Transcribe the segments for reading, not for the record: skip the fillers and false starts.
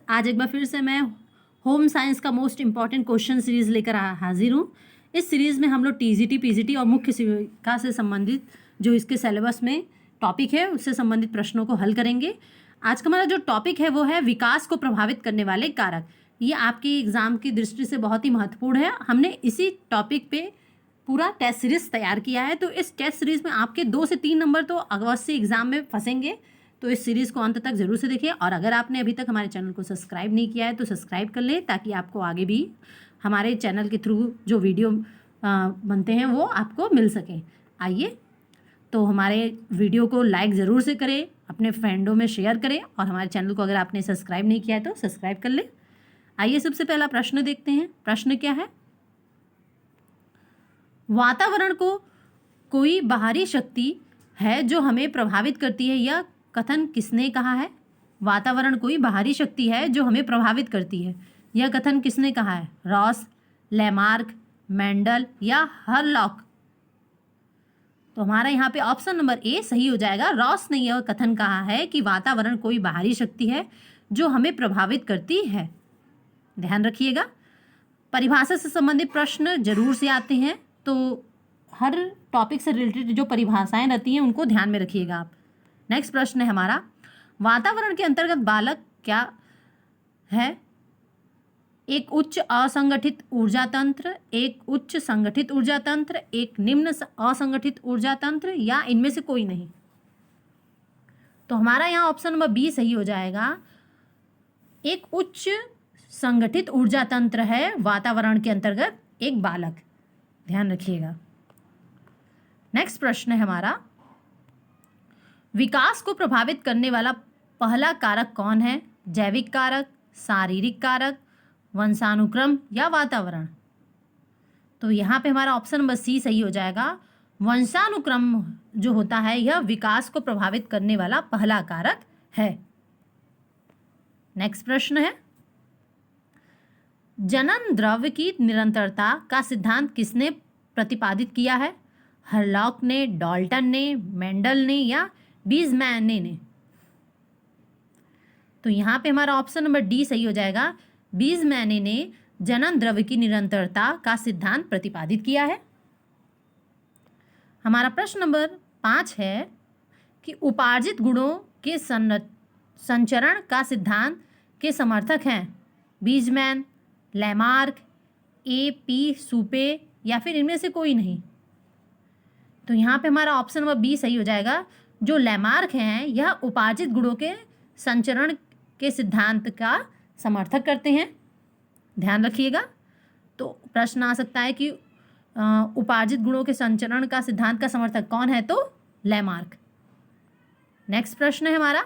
आज एक बार फिर से मैं होम साइंस का मोस्ट इम्पॉर्टेंट क्वेश्चन सीरीज़ लेकर हाजिर हूँ। इस सीरीज़ में हम लोग टीजीटी, पीजीटी और मुख्य सेविका से संबंधित जो इसके सिलेबस में टॉपिक है उससे संबंधित प्रश्नों को हल करेंगे। आज का हमारा जो टॉपिक है वो है विकास को प्रभावित करने वाले कारक। ये आपके एग्ज़ाम की दृष्टि से बहुत ही महत्वपूर्ण है। हमने इसी टॉपिक पे पूरा टेस्ट सीरीज़ तैयार किया है, तो इस टेस्ट सीरीज़ में आपके 2 से 3 नंबर तो अवश्य एग्ज़ाम में फंसेंगे। तो इस सीरीज़ को अंत तक ज़रूर से देखिए, और अगर आपने अभी तक हमारे चैनल को सब्सक्राइब नहीं किया है तो सब्सक्राइब कर लें, ताकि आपको आगे भी हमारे चैनल के थ्रू जो वीडियो बनते हैं वो आपको मिल सकें। आइए, तो हमारे वीडियो को लाइक ज़रूर से करें, अपने फ्रेंडों में शेयर करें, और हमारे चैनल को अगर आपने सब्सक्राइब नहीं किया है तो सब्सक्राइब कर लें। आइए, सबसे पहला प्रश्न देखते हैं। प्रश्न क्या है? वातावरण को कोई बाहरी शक्ति है जो हमें प्रभावित करती है, यह कथन किसने कहा है? वातावरण कोई बाहरी शक्ति है जो हमें प्रभावित करती है, यह कथन किसने कहा है? रॉस, लेमार्क, मेंडल या हरलॉक? तो हमारा यहाँ पे ऑप्शन नंबर ए सही हो जाएगा। रॉस ने यह कथन कहा है कि वातावरण कोई बाहरी शक्ति है जो हमें प्रभावित करती है। ध्यान रखिएगा, परिभाषा से संबंधित प्रश्न जरूर से आते हैं, तो हर टॉपिक से रिलेटेड जो परिभाषाएं रहती हैं उनको ध्यान में रखिएगा आप। नेक्स्ट प्रश्न है हमारा, वातावरण के अंतर्गत बालक क्या है? एक उच्च असंगठित ऊर्जा तंत्र, एक उच्च संगठित ऊर्जा तंत्र, एक निम्न असंगठित ऊर्जा तंत्र, या इनमें से कोई नहीं? तो हमारा यहाँ ऑप्शन नंबर बी सही हो जाएगा। एक उच्च संगठित ऊर्जा तंत्र है वातावरण के अंतर्गत एक बालक। ध्यान रखिएगा। नेक्स्ट प्रश्न है हमारा, विकास को प्रभावित करने वाला पहला कारक कौन है? जैविक कारक, शारीरिक कारक, वंशानुक्रम या वातावरण? तो यहाँ पे हमारा ऑप्शन नंबर सी सही हो जाएगा। वंशानुक्रम जो होता है यह विकास को प्रभावित करने वाला पहला कारक है। नेक्स्ट प्रश्न है, जनन द्रव्य की निरंतरता का सिद्धांत किसने प्रतिपादित किया है? हरलॉक ने, डाल्टन ने, मेंडल ने या बीजमैन ने? तो यहाँ पे हमारा ऑप्शन नंबर डी सही हो जाएगा। बीजमैन ने जनन द्रव्य की निरंतरता का सिद्धांत प्रतिपादित किया है। हमारा प्रश्न नंबर 5 है कि उपार्जित गुणों के संचरण का सिद्धांत के समर्थक हैं बीजमैन, लेमार्क, ए पी सुपे या फिर इनमें से कोई नहीं? तो यहाँ पे हमारा ऑप्शन नंबर बी सही हो जाएगा। जो लेमार्क हैं यह उपार्जित गुणों के संचरण के सिद्धांत का समर्थक करते हैं। ध्यान रखिएगा, तो प्रश्न आ सकता है कि उपार्जित गुणों के संचरण का सिद्धांत का समर्थक कौन है? तो लेमार्क। नेक्स्ट प्रश्न है हमारा,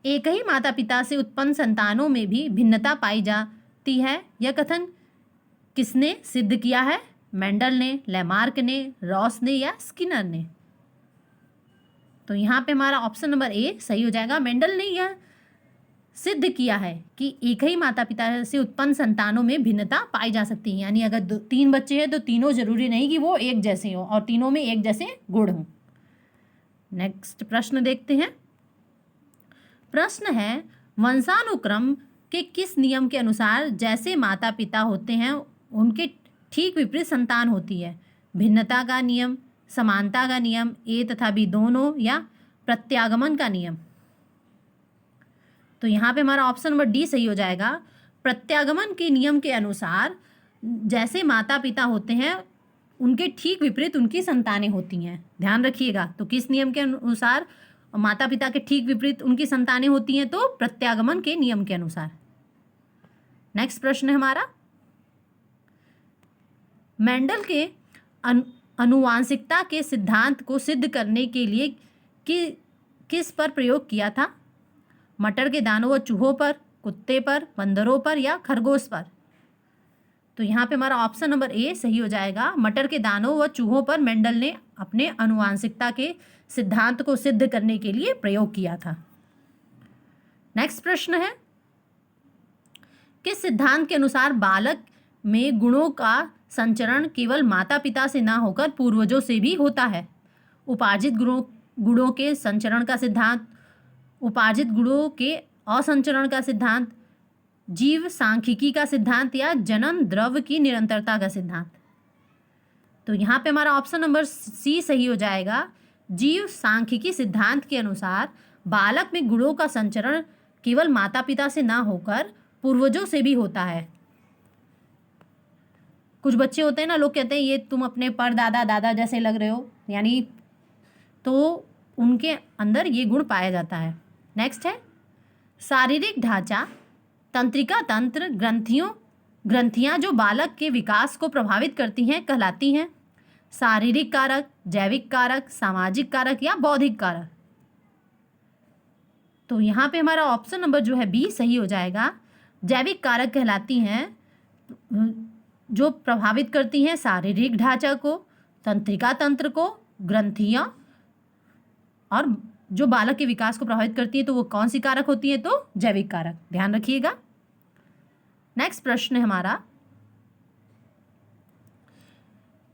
एक ही माता पिता से उत्पन्न संतानों में भी भिन्नता पाई जाती है, यह कथन किसने सिद्ध किया है? मेंडल ने, लेमार्क ने, रॉस ने या स्किनर ने? तो यहाँ पे हमारा ऑप्शन नंबर ए सही हो जाएगा। मेंडल ने यह सिद्ध किया है कि एक ही माता पिता से उत्पन्न संतानों में भिन्नता पाई जा सकती है, यानी अगर 3 बच्चे हैं तो तीनों जरूरी नहीं कि वो एक जैसे हो और तीनों में एक जैसे गुण हों। नेक्स्ट प्रश्न देखते हैं। प्रश्न है, वंशानुक्रम के किस नियम के अनुसार जैसे माता पिता होते हैं उनके ठीक विपरीत संतान होती है? भिन्नता का नियम, समानता का नियम, ए तथा बी दोनों, या प्रत्यागमन का नियम? तो यहाँ पे हमारा ऑप्शन नंबर डी सही हो जाएगा। प्रत्यागमन के नियम के अनुसार जैसे माता पिता होते हैं उनके ठीक विपरीत उनकी संतानें होती हैं। ध्यान रखिएगा, तो किस नियम के अनुसार माता पिता के ठीक विपरीत उनकी संतानें होती हैं? तो प्रत्यागमन के नियम के अनुसार। नेक्स्ट प्रश्न है हमारा, मेंडल के अनुवांशिकता के सिद्धांत को सिद्ध करने के लिए किस पर प्रयोग किया था? मटर के दानों व चूहों पर, कुत्ते पर, बंदरों पर या खरगोश पर? तो यहाँ पे हमारा ऑप्शन नंबर ए सही हो जाएगा। मटर के दानों व चूहों पर मेंडल ने अपने अनुवांशिकता के सिद्धांत को सिद्ध करने के लिए प्रयोग किया था। नेक्स्ट प्रश्न है, किस सिद्धांत के अनुसार बालक में गुणों का संचरण केवल माता पिता से ना होकर पूर्वजों से भी होता है? उपार्जित गुणों के संचरण का सिद्धांत, उपार्जित गुणों के असंचरण का सिद्धांत, जीव सांख्यिकी का सिद्धांत या जनन द्रव्य की निरंतरता का सिद्धांत। तो यहाँ पे हमारा ऑप्शन नंबर सी सही हो जाएगा। जीव सांख्यिकी सिद्धांत के अनुसार बालक में गुणों का संचरण केवल माता पिता से ना होकर पूर्वजों से भी होता है। कुछ बच्चे होते हैं ना, लोग कहते हैं ये तुम अपने परदादा दादा जैसे लग रहे हो, यानी तो उनके अंदर ये गुण पाया जाता है। नेक्स्ट है शारीरिक ढांचा, तंत्रिका तंत्र, ग्रंथियां जो बालक के विकास को प्रभावित करती हैं कहलाती हैं शारीरिक कारक, जैविक कारक, सामाजिक कारक या बौद्धिक कारक। तो यहाँ पे हमारा ऑप्शन नंबर जो है बी सही हो जाएगा। जैविक कारक कहलाती हैं जो प्रभावित करती हैं शारीरिक ढांचा को, तंत्रिका तंत्र को, ग्रंथियां, और जो बालक के विकास को प्रभावित करती है तो वो कौन सी कारक होती है, तो जैविक कारक। ध्यान रखिएगा। नेक्स्ट प्रश्न है हमारा,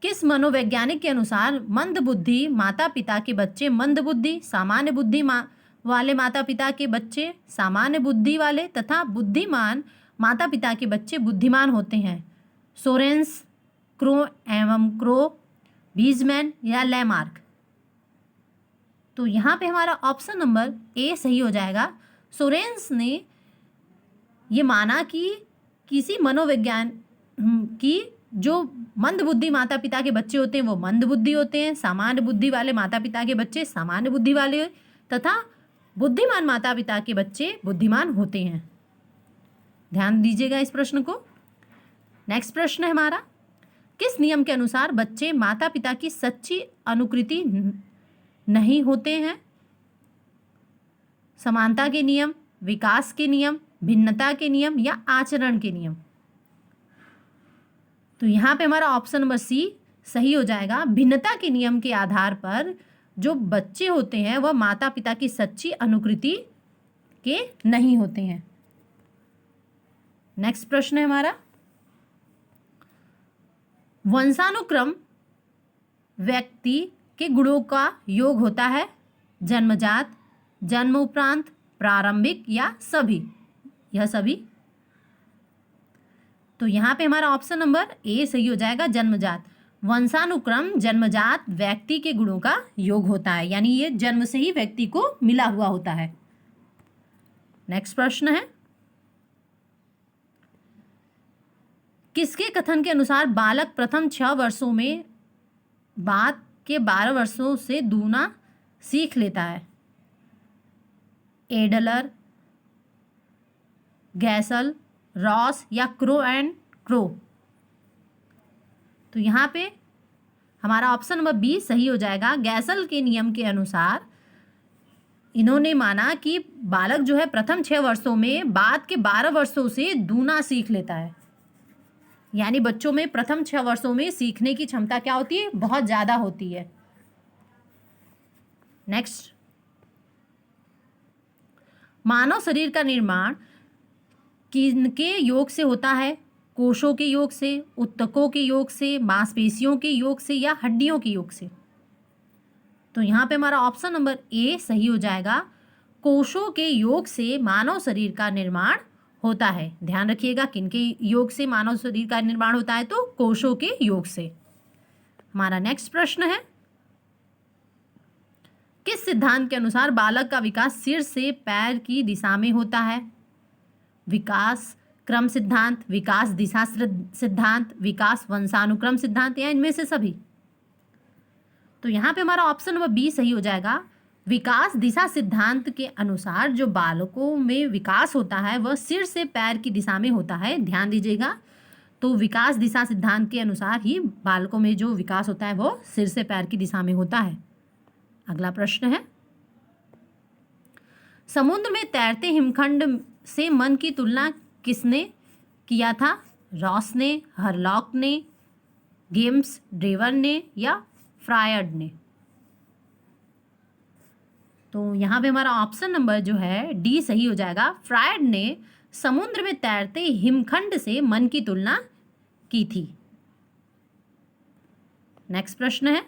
किस मनोवैज्ञानिक के अनुसार मंद बुद्धि माता पिता के बच्चे मंद बुद्धि, सामान्य बुद्धि वाले माता पिता के बच्चे सामान्य बुद्धि वाले तथा बुद्धिमान माता पिता के बच्चे बुद्धिमान होते हैं? सोरेंस, क्रो एवं क्रो, बीजमैन या लैमार्क। तो यहाँ पे हमारा ऑप्शन नंबर ए सही हो जाएगा। सोरेंस ने ये माना कि किसी मनोविज्ञान की जो मंद बुद्धि माता पिता के बच्चे होते हैं वो मंद बुद्धि होते हैं, सामान्य बुद्धि वाले माता पिता के बच्चे सामान्य बुद्धि वाले तथा बुद्धिमान माता पिता के बच्चे बुद्धिमान होते हैं। ध्यान दीजिएगा इस प्रश्न को। नेक्स्ट प्रश्न है हमारा, किस नियम के अनुसार बच्चे माता पिता की सच्ची अनुकृति नहीं होते हैं? समानता के नियम, विकास के नियम, भिन्नता के नियम या आचरण के नियम। तो यहाँ पे हमारा ऑप्शन नंबर सी सही हो जाएगा। भिन्नता के नियम के आधार पर जो बच्चे होते हैं वह माता पिता की सच्ची अनुकृति के नहीं होते हैं। नेक्स्ट प्रश्न है हमारा, वंशानुक्रम व्यक्ति के गुणों का योग होता है? जन्मजात, जन्म उपरांत, प्रारंभिक या सभी? यह सभी। तो यहाँ पे हमारा ऑप्शन नंबर ए सही हो जाएगा, जन्मजात। वंशानुक्रम जन्मजात व्यक्ति के गुणों का योग होता है, यानी ये जन्म से ही व्यक्ति को मिला हुआ होता है। नेक्स्ट प्रश्न है, किसके कथन के अनुसार बालक प्रथम 6 वर्षों में बाद के 12 वर्षों से दूना सीख लेता है? एडलर, गैसल, रॉस या क्रो एंड क्रो? तो यहाँ पे हमारा ऑप्शन नंबर बी सही हो जाएगा। गैसल के नियम के अनुसार इन्होंने माना कि बालक जो है प्रथम 6 वर्षों में बाद के 12 वर्षों से दूना सीख लेता है, यानी बच्चों में प्रथम 6 वर्षों में सीखने की क्षमता क्या होती है, बहुत ज़्यादा होती है। नेक्स्ट, मानव शरीर का निर्माण किनके योग से होता है? कोशों के योग से, ऊतकों के योग से, मांसपेशियों के योग से या हड्डियों के योग से? तो यहाँ पे हमारा ऑप्शन नंबर ए सही हो जाएगा। कोशों के योग से मानव शरीर का निर्माण होता है। ध्यान रखिएगा, किनके योग से मानव शरीर का निर्माण होता है, तो कोशों के योग से। हमारा नेक्स्ट प्रश्न है, किस सिद्धांत के अनुसार बालक का विकास सिर से पैर की दिशा में होता है? विकास क्रम सिद्धांत, विकास दिशा सिद्धांत, विकास वंशानुक्रम सिद्धांत या इनमें से सभी? तो यहाँ पे हमारा ऑप्शन नंबर बी सही हो जाएगा। विकास दिशा सिद्धांत के अनुसार जो बालकों में विकास होता है वह सिर से पैर की दिशा में होता है। ध्यान दीजिएगा, तो विकास दिशा सिद्धांत के अनुसार ही बालकों में जो विकास होता है वो सिर से पैर की दिशा में होता है। अगला प्रश्न है, समुद्र में तैरते हिमखंड से मन की तुलना किसने किया था? रॉस ने, हरलॉक ने, गेम्स ड्रेवर ने या फ्रायड ने? तो यहाँ पे हमारा ऑप्शन नंबर जो है डी सही हो जाएगा। फ्रायड ने समुद्र में तैरते हिमखंड से मन की तुलना की थी। नेक्स्ट प्रश्न है,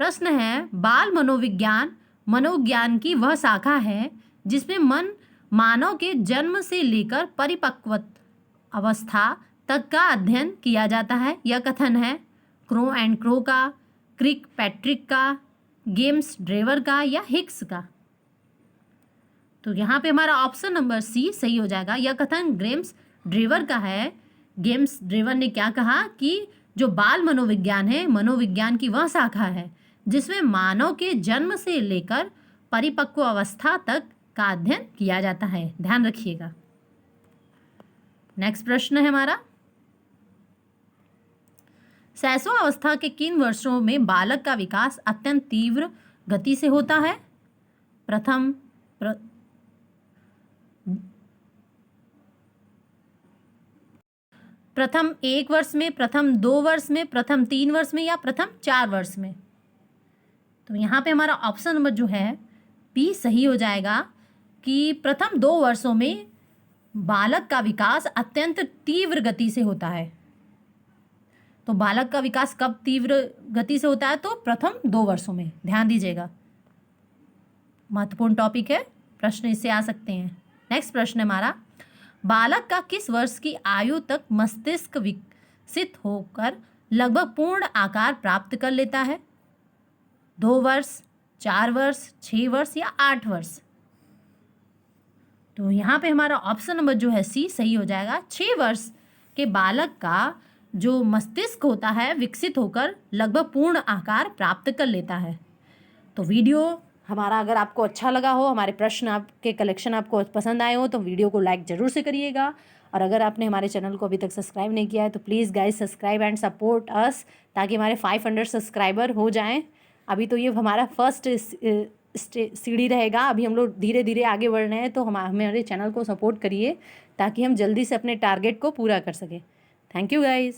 प्रश्न है, बाल मनोविज्ञान मनोविज्ञान की वह शाखा है जिसमें मानव के जन्म से लेकर परिपक्व अवस्था तक का अध्ययन किया जाता है। यह कथन है क्रो एंड क्रो का, क्रिक पैट्रिक का, गेम्स ड्रेवर का या हिक्स का। तो यहाँ पे हमारा ऑप्शन नंबर सी सही हो जाएगा। यह कथन गेम्स ड्रेवर का है। गेम्स ड्रेवर ने क्या कहा कि जो बाल मनोविज्ञान है, मनोविज्ञान की वह शाखा है जिसमें मानव के जन्म से लेकर परिपक्व अवस्था तक का अध्ययन किया जाता है। ध्यान रखिएगा। नेक्स्ट प्रश्न है हमारा, शैशव अवस्था के किन वर्षों में बालक का विकास अत्यंत तीव्र गति से होता है? प्रथम 1 वर्ष में, प्रथम 2 वर्ष में, प्रथम 3 वर्ष में या प्रथम 4 वर्ष में? तो यहाँ पे हमारा ऑप्शन नंबर जो है बी सही हो जाएगा कि प्रथम 2 वर्षों में बालक का विकास अत्यंत तीव्र गति से होता है। तो बालक का विकास कब तीव्र गति से होता है? तो प्रथम 2 वर्षों में। ध्यान दीजिएगा, महत्वपूर्ण टॉपिक है, प्रश्न इससे आ सकते हैं। नेक्स्ट प्रश्न है हमारा, बालक का किस वर्ष की आयु तक मस्तिष्क विकसित होकर लगभग पूर्ण आकार प्राप्त कर लेता है? 2 वर्ष, 4 वर्ष, 6 वर्ष या 8 वर्ष? तो यहाँ पे हमारा ऑप्शन नंबर जो है सी सही हो जाएगा। 6 वर्ष के बालक का जो मस्तिष्क होता है विकसित होकर लगभग पूर्ण आकार प्राप्त कर लेता है। तो वीडियो हमारा अगर आपको अच्छा लगा हो, हमारे प्रश्न आपके कलेक्शन आपको पसंद आए हो, तो वीडियो को लाइक ज़रूर से करिएगा। और अगर आपने हमारे चैनल को अभी तक सब्सक्राइब नहीं किया है तो please guys subscribe and support us, ताकि हमारे 500 सब्सक्राइबर हो जाएं। अभी तो ये हमारा फर्स्ट सीढ़ी रहेगा, अभी हम लोग धीरे धीरे आगे बढ़ रहे हैं। तो हमारे चैनल को सपोर्ट करिए ताकि हम जल्दी से अपने टारगेट को पूरा कर सकें। Thank you guys.